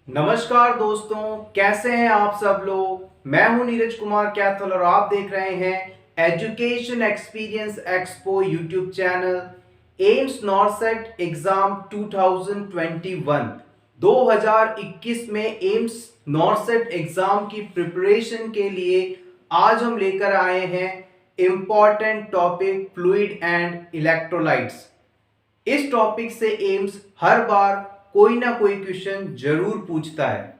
नमस्कार दोस्तों, कैसे हैं आप सब लोग। मैं हूं नीरज कुमार कैथल और आप देख रहे हैं education experience expo YouTube channel. AIIMS NORCET exam 2021 में एम्स नॉरसेट एग्जाम की प्रिपरेशन के लिए आज हम लेकर आए हैं important topic fluid and electrolytes. इस टॉपिक से एम्स हर बार कोई ना कोई क्वेश्चन जरूर पूछता है।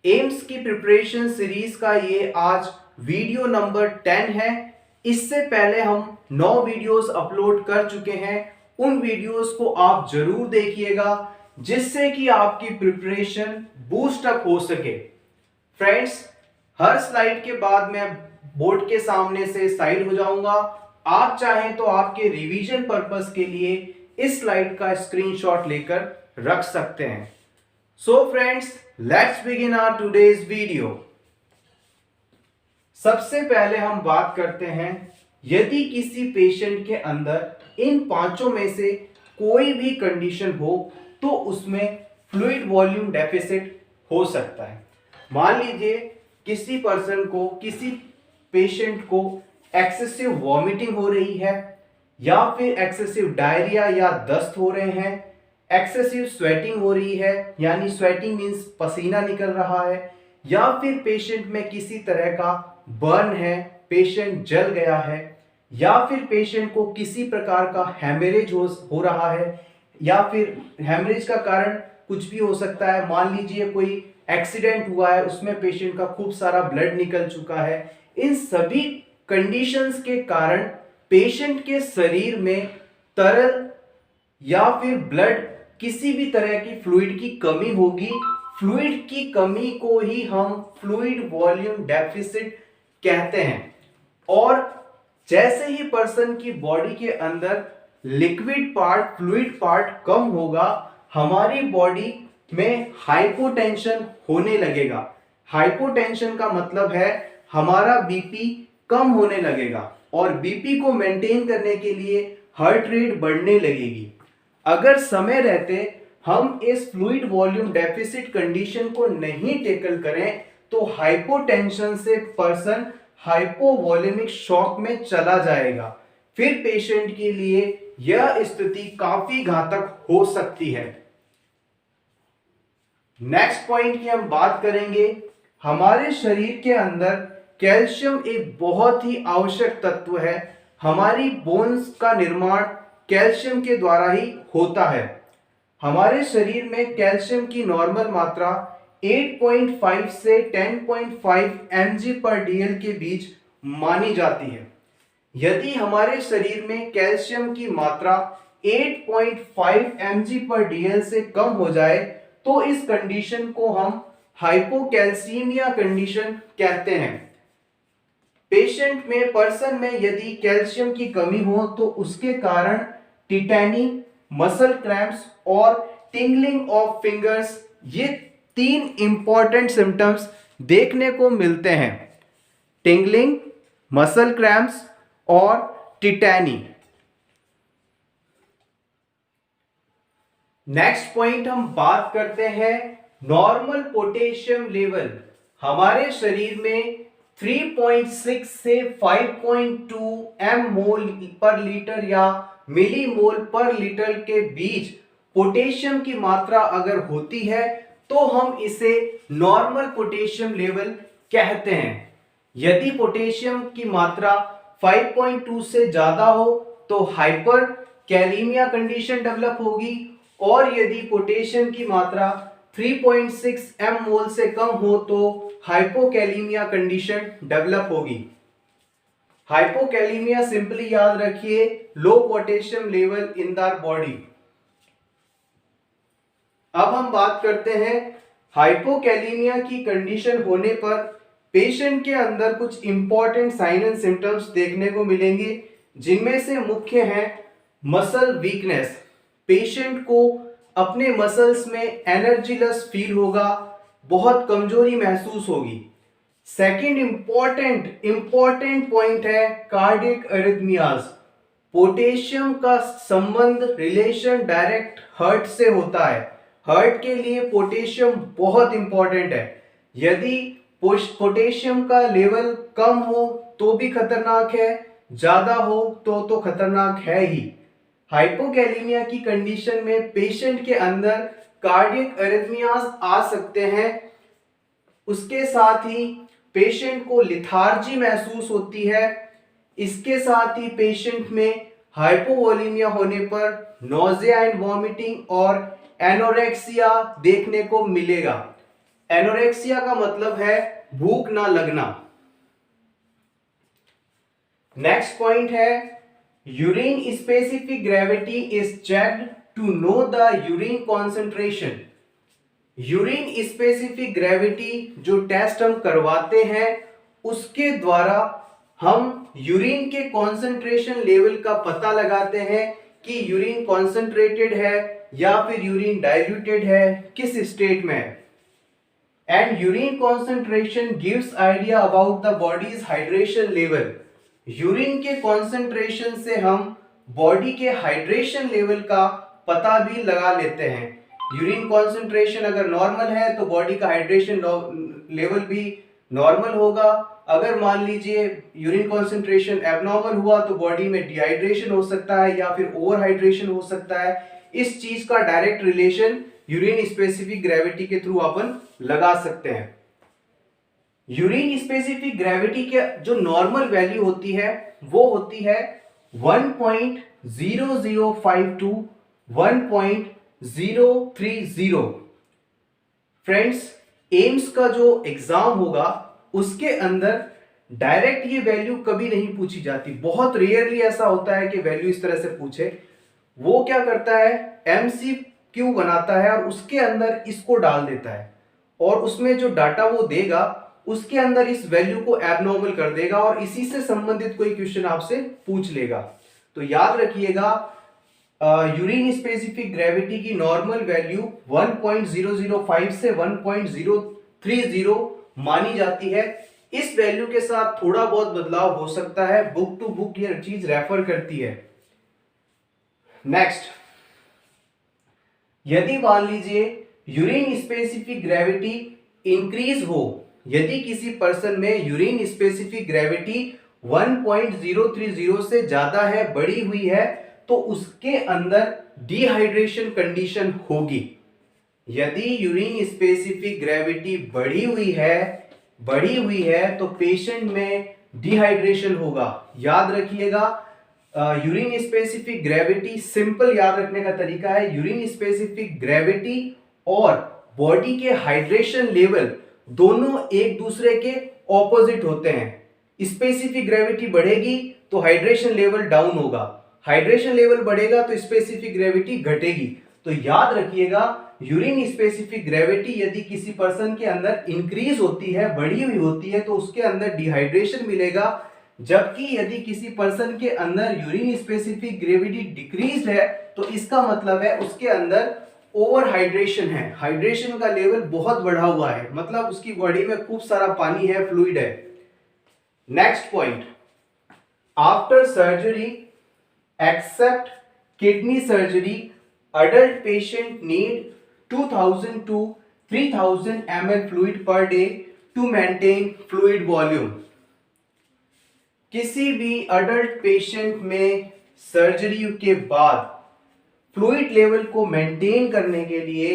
एम्स की प्रिपरेशन सीरीज का ये आज वीडियो नंबर 10 है। इससे पहले हम 9 वीडियोस अपलोड कर चुके हैं। उन वीडियोस को आप जरूर देखिएगा जिससे कि आपकी प्रिपरेशन बूस्ट अप हो सके। फ्रेंड्स, हर स्लाइड के बाद मैं बोर्ड के सामने से साइड हो जाऊंगा। आप चाहें तो आपके रिवीजन पर्पस के लिए इस स्लाइड का स्क्रीनशॉट लेकर रख सकते हैं। So friends, let's begin our today's video. सबसे पहले हम बात करते हैं, यदि किसी पेशेंट के अंदर इन पांचों में से कोई भी कंडीशन हो तो उसमें फ्लूइड वॉल्यूम डेफिसिट हो सकता है। मान लीजिए किसी पर्सन को, किसी पेशेंट को एक्सेसिव वॉमिटिंग हो रही है, या फिर एक्सेसिव डायरिया या दस्त हो रहे हैं, एक्सेसिव स्वेटिंग हो रही है, यानी स्वेटिंग मींस पसीना निकल रहा है, या फिर पेशेंट में किसी तरह का बर्न है, पेशेंट जल गया है, या फिर पेशेंट को किसी प्रकार का हेमरेज हो रहा है, या फिर हेमरेज का कारण कुछ भी हो सकता है। मान लीजिए कोई एक्सीडेंट हुआ है, उसमें पेशेंट का खूब सारा ब्लड निकल चुका है। इन सभी कंडीशंस के कारण पेशेंट के शरीर में तरल या फिर ब्लड, किसी भी तरह की फ्लूइड की कमी होगी। फ्लूइड की कमी को ही हम फ्लूइड वॉल्यूम डेफिसिट कहते हैं। और जैसे ही पर्सन की बॉडी के अंदर लिक्विड पार्ट, फ्लूइड पार्ट कम होगा, हमारी बॉडी में हाइपोटेंशन होने लगेगा। हाइपोटेंशन का मतलब है हमारा बीपी कम होने लगेगा, और बीपी को मेंटेन करने के लिए हार्ट रेट बढ़ने लगेगी। अगर समय रहते हम इस फ्लूइड वॉल्यूम डेफिसिट कंडीशन को नहीं टेकल करें तो हाइपोटेंशन से पर्सन हाइपोवॉल्यूमिक शॉक में चला जाएगा। फिर पेशेंट के लिए यह स्थिति काफी घातक हो सकती है। नेक्स्ट पॉइंट की हम बात करेंगे। हमारे शरीर के अंदर कैल्शियम एक बहुत ही आवश्यक तत्व है। हमारी बोन्स का निर्माण कैल्शियम के द्वारा ही होता है। हमारे शरीर में कैल्शियम की नॉर्मल मात्रा 8.5 से 10.5 mg/dl के बीच मानी जाती है। यदि हमारे शरीर में कैल्शियम की मात्रा 8.5 mg/dl से कम हो जाए तो इस कंडीशन को हम हाइपोकैल्सीमिया कंडीशन कहते हैं। पेशेंट में, पर्सन में यदि कैल्शियम की कमी हो तो उसके कारण टिटेनी, मसल क्रैम्प्स और टिंगलिंग ऑफ फिंगर्स, ये 3 इंपॉर्टेंट सिम्टम्स देखने को मिलते हैं। टिंगलिंग, मसल क्रैम्प्स और टिटेनी। नेक्स्ट पॉइंट हम बात करते हैं नॉर्मल पोटेशियम लेवल। हमारे शरीर में 3.6 से 5.2 एम मोल पर लीटर या मिली मोल पर लीटर के बीच पोटेशियम की मात्रा अगर होती है तो हम इसे नॉर्मल पोटेशियम लेवल कहते हैं। यदि पोटेशियम की मात्रा 5.2 से ज्यादा हो तो हाइपर कैलीमिया कंडीशन डेवलप होगी, और यदि पोटेशियम की मात्रा 3.6 एम मोल से कम हो तो हाइपोकैलीमिया कंडीशन डेवलप होगी। हाइपोकैलीमिया सिंपली याद रखिए, low potassium level in the body. अब हम बात करते हैं हाइपोकैलीमिया की कंडीशन होने पर पेशेंट के अंदर कुछ इंपॉर्टेंट साइन एंड सिम्टम्स देखने को मिलेंगे, जिनमें से मुख्य है मसल वीकनेस। पेशेंट को अपने मसल्स में एनर्जीलेस फील होगा, बहुत कमजोरी महसूस होगी। सेकंड इंपॉर्टेंट पॉइंट है कार्डियक अरिथमियाज। पोटेशियम का संबंध, रिलेशन डायरेक्ट हार्ट से होता है, हार्ट के लिए पोटेशियम बहुत इंपॉर्टेंट है। यदि पोटेशियम का लेवल कम हो तो भी खतरनाक है, ज्यादा हो तो खतरनाक है ही। हाइपोकैलेमिया की कंडीशन में पेशेंट के अंदर कार्डियक अरिथमियाज आ सकते हैं। उसके साथ ही पेशेंट को लिथार्जी महसूस होती है। इसके साथ ही पेशेंट में हाइपोवोलेमिया होने पर नोजिया एंड वॉमिटिंग और एनोरेक्सिया देखने को मिलेगा। एनोरेक्सिया का मतलब है भूख ना लगना। नेक्स्ट पॉइंट है urine specific gravity is checked to know the urine concentration. Urine specific gravity जो टेस्ट हम करवाते हैं उसके द्वारा हम यूरिन के कॉन्सेंट्रेशन लेवल का पता लगाते हैं कि यूरिन कॉन्सेंट्रेटेड है या फिर यूरिन डाइल्यूटेड है, किस स्टेट में है। And urine concentration gives idea about the bodies hydration level. Urine के कॉन्सेंट्रेशन से हम बॉडी के हाइड्रेशन लेवल का पता भी लगा लेते हैं। यूरिन कॉन्सेंट्रेशन अगर नॉर्मल है तो बॉडी का हाइड्रेशन लेवल भी नॉर्मल होगा। अगर मान लीजिए यूरिन कॉन्सेंट्रेशन एबनॉर्मल हुआ तो बॉडी में डिहाइड्रेशन हो सकता है या फिर ओवर हाइड्रेशन हो सकता है। इस चीज का direct relation urine specific gravity के थ्रू अपन लगा सकते हैं। यूरिन स्पेसिफिक ग्रेविटी के जो नॉर्मल वैल्यू होती है वो होती है 1.0052 टू 1.030। फ्रेंड्स, एम्स का जो एग्जाम होगा उसके अंदर डायरेक्ट ये वैल्यू कभी नहीं पूछी जाती। बहुत रेयरली ऐसा होता है कि वैल्यू इस तरह से पूछे। वो क्या करता है, एमसीक्यू बनाता है और उसके अंदर इसको डाल देता है और उसमें जो डाटा वो देगा उसके अंदर इस वैल्यू को एबनॉर्मल कर देगा और इसी से संबंधित कोई क्वेश्चन आपसे पूछ लेगा। तो याद रखिएगा यूरिन स्पेसिफिक ग्रेविटी की नॉर्मल वैल्यू 1.005 से 1.030 मानी जाती है। इस वैल्यू के साथ थोड़ा बहुत बदलाव हो सकता है, बुक टू बुक ये चीज रेफर करती है। नेक्स्ट, यदि मान लीजिए यूरिन स्पेसिफिक ग्रेविटी इंक्रीज हो, यदि किसी पर्सन में यूरिन स्पेसिफिक ग्रेविटी 1.030 से ज्यादा है, बढ़ी हुई है, तो उसके अंदर डिहाइड्रेशन कंडीशन होगी। यदि यूरिन स्पेसिफिक ग्रेविटी बढ़ी हुई है तो पेशेंट में डिहाइड्रेशन होगा। याद रखिएगा यूरिन स्पेसिफिक ग्रेविटी, सिंपल याद रखने का तरीका है यूरिन स्पेसिफिक ग्रेविटी और बॉडी के हाइड्रेशन लेवल दोनों एक दूसरे के ऑपोजिट होते हैं। स्पेसिफिक ग्रेविटी बढ़ेगी तो हाइड्रेशन लेवल डाउन होगा, हाइड्रेशन लेवल बढ़ेगा तो स्पेसिफिक ग्रेविटी घटेगी। तो याद रखिएगा यूरिन स्पेसिफिक ग्रेविटी यदि किसी पर्सन के अंदर इंक्रीज होती है, बढ़ी हुई होती है, तो उसके अंदर डिहाइड्रेशन मिलेगा। जबकि यदि किसी पर्सन के अंदर यूरिन स्पेसिफिक ग्रेविटी डिक्रीज है तो इसका मतलब है उसके अंदर ओवर हाइड्रेशन है, हाइड्रेशन का लेवल बहुत बढ़ा हुआ है, मतलब उसकी बॉडी में खूब सारा पानी है, फ्लूइड है। Next point, after surgery except kidney surgery adult patient need 2000 to 3000 ml fluid per day to maintain fluid volume। किसी भी अडल्ट पेशेंट में सर्जरी के बाद फ्लूइड लेवल को मेंटेन करने के लिए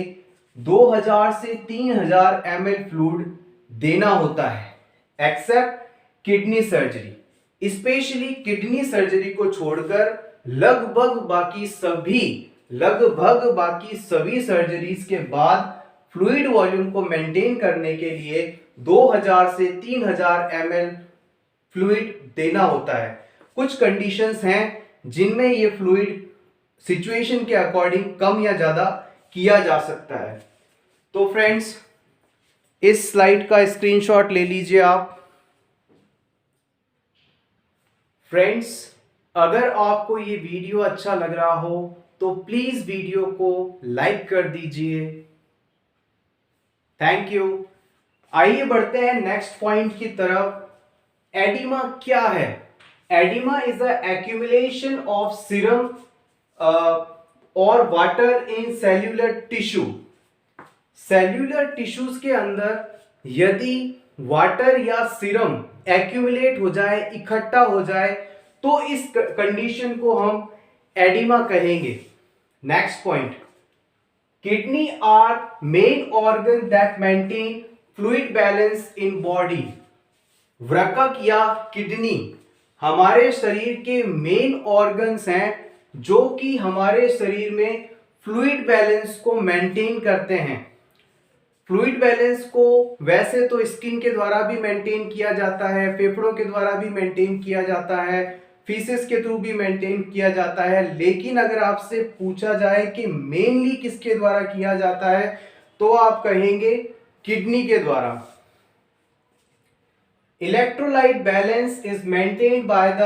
2000 से 3000 ml फ्लूइड देना होता है except kidney surgery. Specially kidney surgery को छोड़कर लगभग बाकी सभी सर्जरीज के बाद फ्लूइड वॉल्यूम को मेंटेन करने के लिए 2000 से 3000 ml फ्लूइड देना होता है। कुछ कंडीशंस हैं जिनमें ये फ्लूइड सिचुएशन के अकॉर्डिंग कम या ज्यादा किया जा सकता है। तो फ्रेंड्स, इस स्लाइड का स्क्रीनशॉट ले लीजिए आप। फ्रेंड्स, अगर आपको ये वीडियो अच्छा लग रहा हो तो प्लीज वीडियो को लाइक कर दीजिए। Thank you. आइए बढ़ते हैं नेक्स्ट पॉइंट की तरफ। एडिमा क्या है? Edema is the accumulation of serum और water in cellular tissue. Cellular tissues के अंदर यदि वाटर या सीरम एक्यूमुलेट हो जाए, इकट्ठा हो जाए, तो इस कंडीशन को हम एडिमा कहेंगे। Next point, kidney are main organ that maintain fluid balance in body. वृक्क या किडनी हमारे शरीर के मेन ऑर्गन्स हैं जो कि हमारे शरीर में फ्लूइड बैलेंस को मेंटेन करते हैं। फ्लूइड बैलेंस को वैसे तो स्किन के द्वारा भी मेंटेन किया जाता है, फेफड़ों के द्वारा भी मेंटेन किया जाता है, फीसेस के थ्रू भी मेंटेन किया जाता है, लेकिन अगर आपसे पूछा जाए कि मेनली किसके द्वारा किया जाता है तो आप कहेंगे किडनी के द्वारा। Electrolyte balance is maintained by the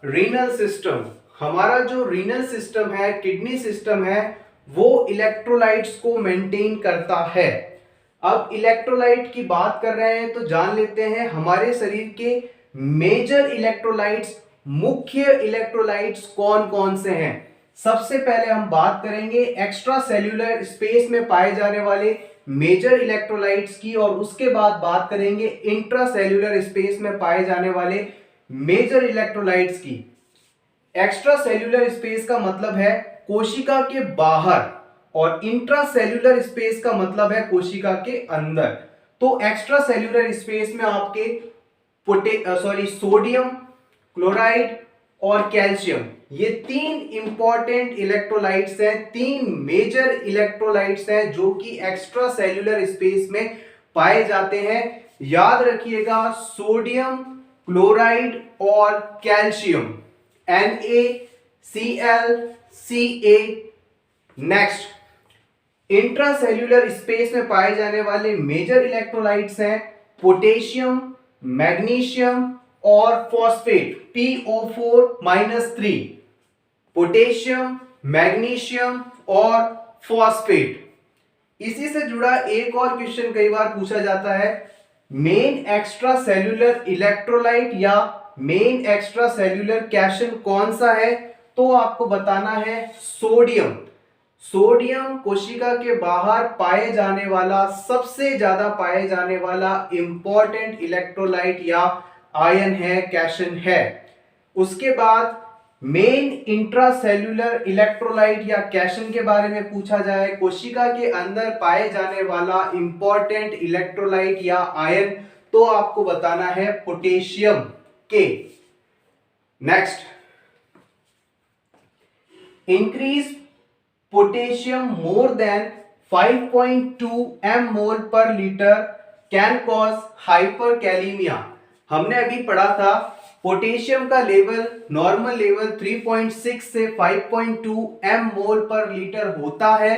renal system. हमारा जो रीनल सिस्टम है, किडनी सिस्टम है, वो इलेक्ट्रोलाइट्स को मेंटेन करता है। अब इलेक्ट्रोलाइट की बात कर रहे हैं तो जान लेते हैं हमारे शरीर के मेजर इलेक्ट्रोलाइट्स, मुख्य इलेक्ट्रोलाइट्स कौन कौन से हैं। सबसे पहले हम बात करेंगे एक्स्ट्रा सेल्यूलर स्पेस में पाए जाने वाले मेजर इलेक्ट्रोलाइट्स की, और उसके बाद बात करेंगे इंट्रा सेल्यूलर स्पेस में पाए जाने वाले मेजर इलेक्ट्रोलाइट्स की। एक्स्ट्रा सेल्यूलर स्पेस का मतलब है कोशिका के बाहर, और इंट्रा सेल्यूलर स्पेस का मतलब है कोशिका के अंदर। तो एक्स्ट्रा सेल्यूलर स्पेस में आपके सोडियम क्लोराइड और कैल्शियम, ये तीन इंपॉर्टेंट इलेक्ट्रोलाइट्स हैं, तीन मेजर इलेक्ट्रोलाइट्स हैं जो कि एक्स्ट्रा सेल्यूलर स्पेस में पाए जाते हैं। याद रखिएगा, सोडियम क्लोराइड और calcium, NaClCa। Next, intracellular space में पाए जाने वाले मेजर इलेक्ट्रोलाइट्स हैं पोटेशियम, मैग्नीशियम और फॉस्फेट, PO4-3। पोटेशियम, मैग्नीशियम और फॉस्फेट। इसी से जुड़ा एक और क्वेश्चन कई बार पूछा जाता है, मेन एक्स्ट्रा सेल्यूलर इलेक्ट्रोलाइट या मेन एक्स्ट्रा सेल्यूलर कैशन कौन सा है, तो आपको बताना है सोडियम। सोडियम कोशिका के बाहर पाए जाने वाला, सबसे ज्यादा पाए जाने वाला इंपॉर्टेंट इलेक्ट्रोलाइट या आयन है, कैशन है। उसके बाद मेन इंट्रासेल्यूलर इलेक्ट्रोलाइट या कैशन के बारे में पूछा जाए, कोशिका के अंदर पाए जाने वाला इंपॉर्टेंट इलेक्ट्रोलाइट या आयन, तो आपको बताना है पोटेशियम के। Next, increase potassium more than 5.2 mmol पर लीटर कैन कॉज हाइपरकैलेमिया। हमने अभी पढ़ा था पोटेशियम का लेवल, नॉर्मल लेवल 3.6 से 5.2 mmol पर लीटर होता है।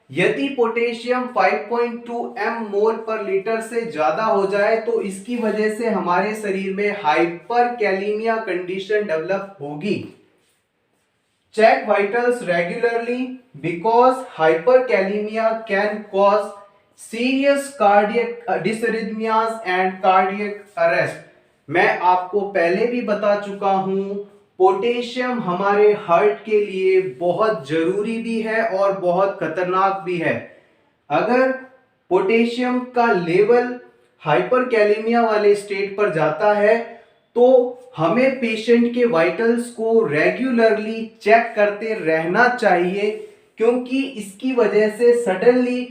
यदि पोटेशियम 5.2 mmol पर लीटर से ज्यादा हो जाए तो इसकी वजह से हमारे शरीर में हाइपरकैलेमिया कंडीशन डेवलप होगी। Check vitals regularly because hyperkalemia can cause serious cardiac dysrhythmias and cardiac arrest। मैं आपको पहले भी बता चुका हूं, पोटेशियम हमारे हार्ट के लिए बहुत जरूरी भी है और बहुत खतरनाक भी है। अगर पोटेशियम का लेवल हाइपरकैलेमिया वाले स्टेट पर जाता है तो हमें पेशेंट के वाइटल्स को रेगुलरली चेक करते रहना चाहिए, क्योंकि इसकी वजह से सडनली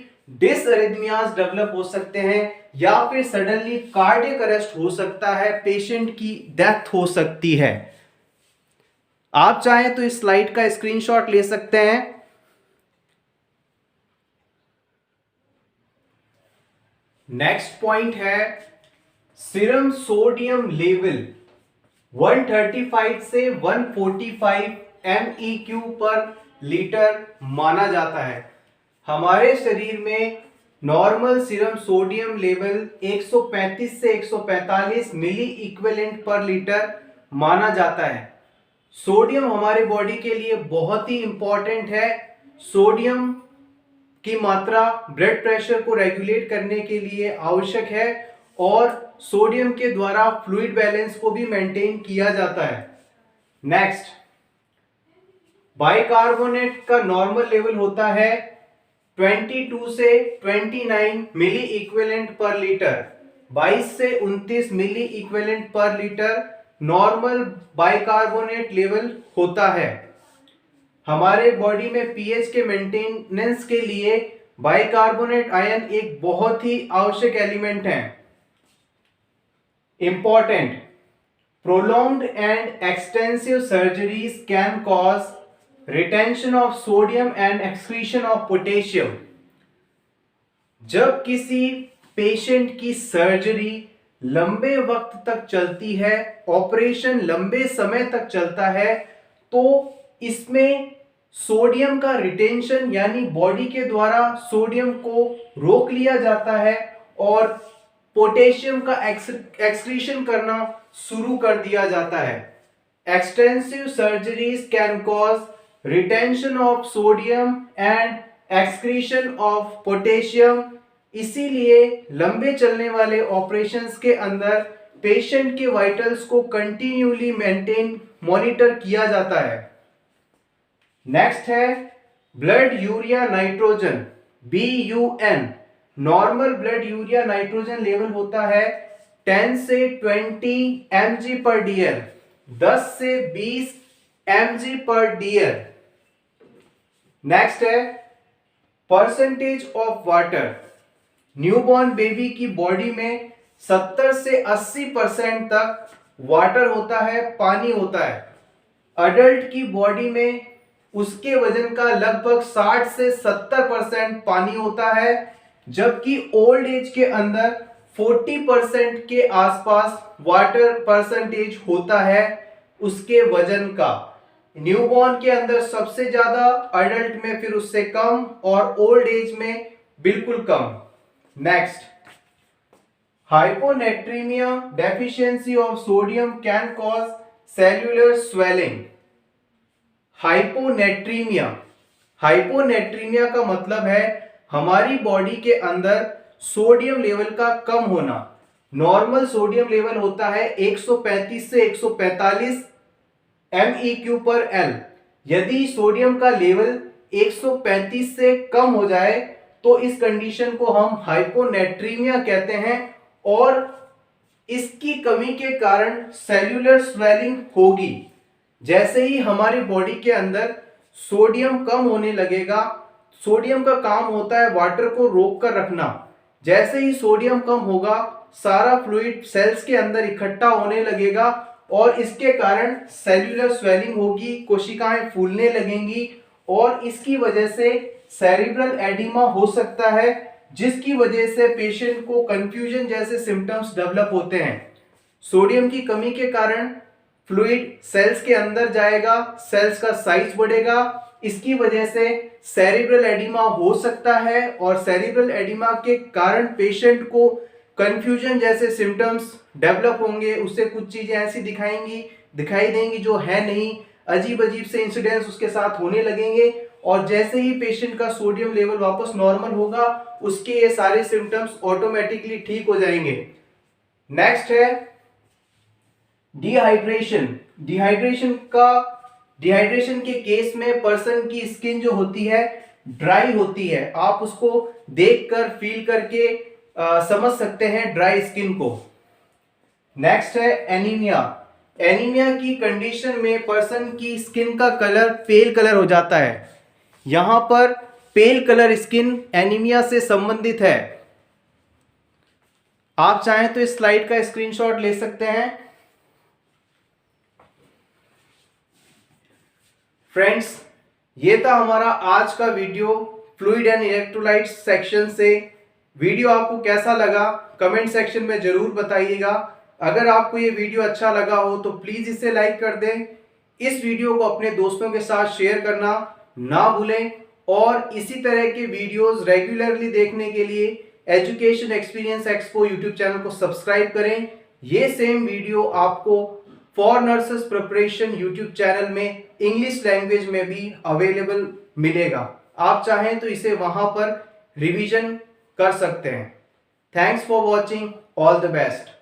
डिसअरिथमियाज डेवलप हो सकते हैं या फिर सडनली कार्डियक अरेस्ट हो सकता है, पेशेंट की डेथ हो सकती है। आप चाहें तो इस स्लाइड का स्क्रीनशॉट ले सकते हैं। नेक्स्ट पॉइंट है सीरम सोडियम लेवल 135 से 145 MEQ पर लीटर माना जाता है। हमारे शरीर में नॉर्मल सीरम सोडियम लेवल 135 से 145 मिली इक्विवेलेंट पर लीटर माना जाता है। सोडियम हमारे बॉडी के लिए बहुत ही इंपॉर्टेंट है। सोडियम की मात्रा ब्लड प्रेशर को रेगुलेट करने के लिए आवश्यक है और सोडियम के द्वारा फ्लूइड बैलेंस को भी मेंटेन किया जाता है। नेक्स्ट, बाइकार्बोनेट का नॉर्मल लेवल होता है 22 से 29 मिली इक्विवेलेंट पर लीटर, 22 से 29 milliequivalent per litre normal bicarbonate level होता है। हमारे बॉडी में पीएच के मेंटेनेंस के लिए बाइकार्बोनेट आयन एक बहुत ही आवश्यक एलिमेंट है। Important, prolonged and extensive surgeries can cause retention of sodium and excretion of potassium। जब किसी पेशेंट की सर्जरी लंबे वक्त तक चलती है, ऑपरेशन लंबे समय तक चलता है, तो इसमें सोडियम का रिटेंशन यानी बॉडी के द्वारा सोडियम को रोक लिया जाता है और पोटेशियम का एक्सक्रीशन करना शुरू कर दिया जाता है। Extensive surgeries can cause retention of sodium and excretion of potassium. इसीलिए लंबे चलने वाले ऑपरेशंस के अंदर पेशेंट के वाइटल्स को कंटिन्यूली मेंटेन मॉनिटर किया जाता है। नेक्स्ट है blood urea nitrogen, BUN। Normal blood urea nitrogen level होता है 10 से 20 mg/dl, 10 से 20 mg/dl। नेक्स्ट है percentage of water. Newborn baby की बॉडी में 70 से 80% तक वाटर होता है, पानी होता है। अडल्ट की बॉडी में उसके वजन का लगभग 60 से 70% पानी होता है, जबकि ओल्ड एज के अंदर 40% के आसपास वाटर परसेंटेज होता है उसके वजन का। न्यूबॉर्न के अंदर सबसे ज्यादा, अडल्ट में फिर उससे कम और ओल्ड एज में बिल्कुल कम। Next, hyponatremia deficiency of sodium can cause cellular swelling. Hyponatremia, hyponatremia का मतलब है हमारी बॉडी के अंदर सोडियम लेवल का कम होना। नॉर्मल सोडियम लेवल होता है 135 से 145 MEq/L। यदि सोडियम का लेवल 135 से कम हो जाए तो इस कंडीशन को हम हाइपोनेट्रीमिया कहते हैं और इसकी कमी के कारण सेल्यूलर स्वेलिंग होगी। जैसे ही हमारी बॉडी के अंदर सोडियम कम होने लगेगा, सोडियम का काम होता है वाटर को रोक कर रखना। जैसे ही सोडियम कम होगा, सारा फ्लूइड सेल्स के अंदर इकट्ठा होने लगेगा और इसके कारण सेल्यूलर स्वेलिंग होगी, कोशिकाएं फूलने लगेंगी और इसकी वजह से सेरिब्रल एडिमा हो सकता है, जिसकी वजह से पेशेंट को कंफ्यूजन जैसे सिम्टम्स डेवलप होते हैं। सोडियम की कमी के कारण फ्लूइड सेल्स के अंदर जाएगा, सेल्स का साइज बढ़ेगा, इसकी वजह से सेरिब्रल एडिमा हो सकता है और सेरिब्रल एडिमा के कारण पेशेंट को कंफ्यूजन जैसे सिम्टम्स डेवलप होंगे। उससे कुछ चीजें ऐसी दिखाई देंगी जो है नहीं, अजीब अजीब से इंसिडेंट्स उसके साथ होने लगेंगे और जैसे ही पेशेंट का सोडियम लेवल वापस नॉर्मल होगा, उसके ये सारे सिम्टम्स ऑटोमेटिकली ठीक हो जाएंगे। नेक्स्ट है डिहाइड्रेशन। डिहाइड्रेशन के केस में पर्सन की स्किन जो होती है ड्राई होती है। आप उसको देखकर फील करके समझ सकते हैं ड्राई स्किन को। नेक्स्ट है एनीमिया। एनीमिया की कंडीशन में पर्सन की स्किन का कलर पेल कलर हो जाता है। यहां पर पेल कलर स्किन एनीमिया से संबंधित है। आप चाहें तो इस स्लाइड का स्क्रीनशॉट ले सकते हैं। फ्रेंड्स, ये था हमारा आज का video fluid and electrolyte section से। वीडियो आपको कैसा लगा कमेंट सेक्शन में जरूर बताइएगा। अगर आपको ये वीडियो अच्छा लगा हो तो प्लीज इसे लाइक कर दें। इस वीडियो को अपने दोस्तों के साथ शेयर करना ना भूलें और इसी तरह के वीडियोस रेगुलरली देखने के लिए education experience expo YouTube channel को सब्सक्राइब करें। ये सेम वीडियो आपको for nurses preparation YouTube channel में इंग्लिश लैंग्वेज में भी अवेलेबल मिलेगा। आप चाहें तो इसे वहां पर रिवीजन कर सकते हैं। Thanks for watching, all the best.